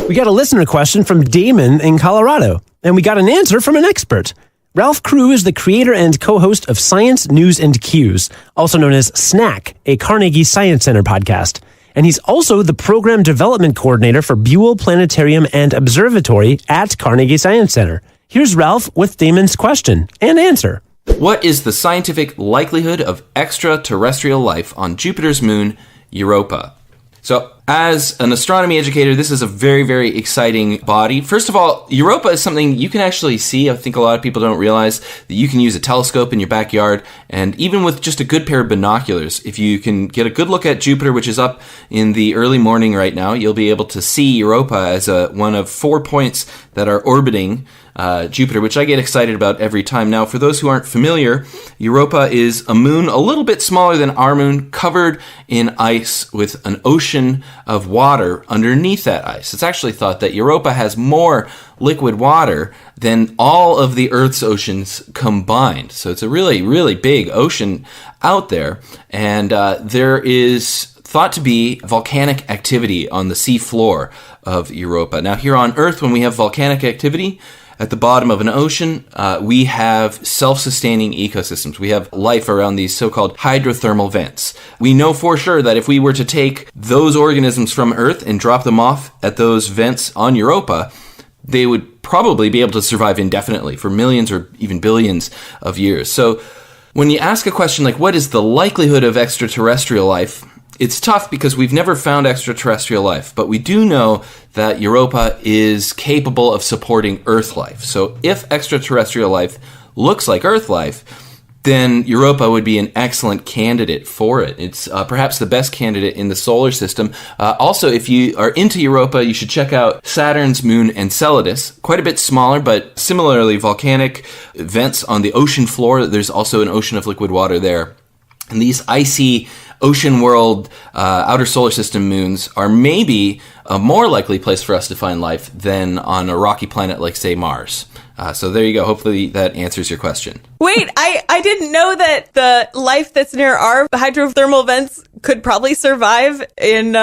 We got a listener question from Damon in Colorado, and we got an answer from an expert. Ralph Crew is the creator and co-host of Science, News, and Cues, also known as SNAC, a Carnegie Science Center podcast. And he's also the program development coordinator for Buell Planetarium and Observatory at Carnegie Science Center. Here's Ralph with Damon's question and answer. What is the scientific likelihood of extraterrestrial life on Jupiter's moon, Europa? So, as an astronomy educator, this is a very, very exciting body. First of all, Europa is something you can actually see. I think a lot of people don't realize that you can use a telescope in your backyard, and even with just a good pair of binoculars, if you can get a good look at Jupiter, which is up in the early morning right now, you'll be able to see Europa as one of 4 points that are orbiting Jupiter, which I get excited about every time. Now, for those who aren't familiar, Europa is a moon a little bit smaller than our moon, covered in ice with an ocean of water underneath that ice. It's actually thought that Europa has more liquid water than all of the Earth's oceans combined. So it's a really, really big ocean out there, and there is thought to be volcanic activity on the sea floor of Europa. Now, here on Earth, when we have volcanic activity at the bottom of an ocean, we have self-sustaining ecosystems. We have life around these so-called hydrothermal vents. We know for sure that if we were to take those organisms from Earth and drop them off at those vents on Europa, they would probably be able to survive indefinitely for millions or even billions of years. So when you ask a question like, what is the likelihood of extraterrestrial life? It's tough because we've never found extraterrestrial life, but we do know that Europa is capable of supporting Earth life. So if extraterrestrial life looks like Earth life, then Europa would be an excellent candidate for it. It's perhaps the best candidate in the solar system. Also, if you are into Europa, you should check out Saturn's moon Enceladus. Quite a bit smaller, but similarly volcanic vents on the ocean floor. There's also an ocean of liquid water there. And these icy ocean world, outer solar system moons are maybe a more likely place for us to find life than on a rocky planet like, say, Mars. So there you go. Hopefully that answers your question. Wait, I didn't know that the life that's near our hydrothermal vents could probably survive in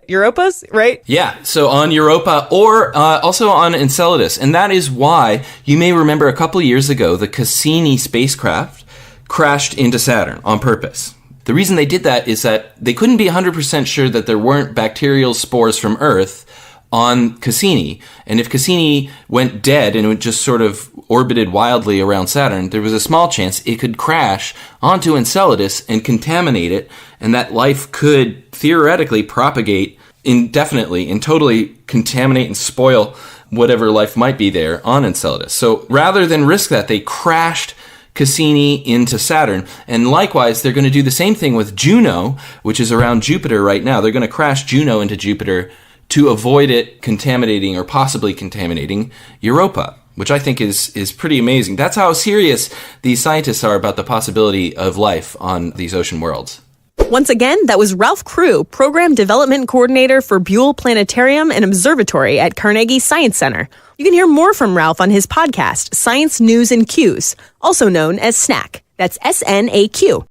Europa's, right? Yeah, so on Europa or also on Enceladus. And that is why you may remember a couple years ago the Cassini spacecraft crashed into Saturn on purpose. The reason they did that is that they couldn't be 100% sure that there weren't bacterial spores from Earth on Cassini. And if Cassini went dead and it just sort of orbited wildly around Saturn, there was a small chance it could crash onto Enceladus and contaminate it, and that life could theoretically propagate indefinitely and totally contaminate and spoil whatever life might be there on Enceladus. So rather than risk that, they crashed Cassini into Saturn. And likewise, they're going to do the same thing with Juno, which is around Jupiter right now. They're going to crash Juno into Jupiter to avoid it contaminating or possibly contaminating Europa, which I think is pretty amazing. That's how serious these scientists are about the possibility of life on these ocean worlds. Once again, that was Ralph Crew, Program Development Coordinator for Buell Planetarium and Observatory at Carnegie Science Center. You can hear more from Ralph on his podcast, Science, News, and Cues, also known as SNAC. That's SNAQ.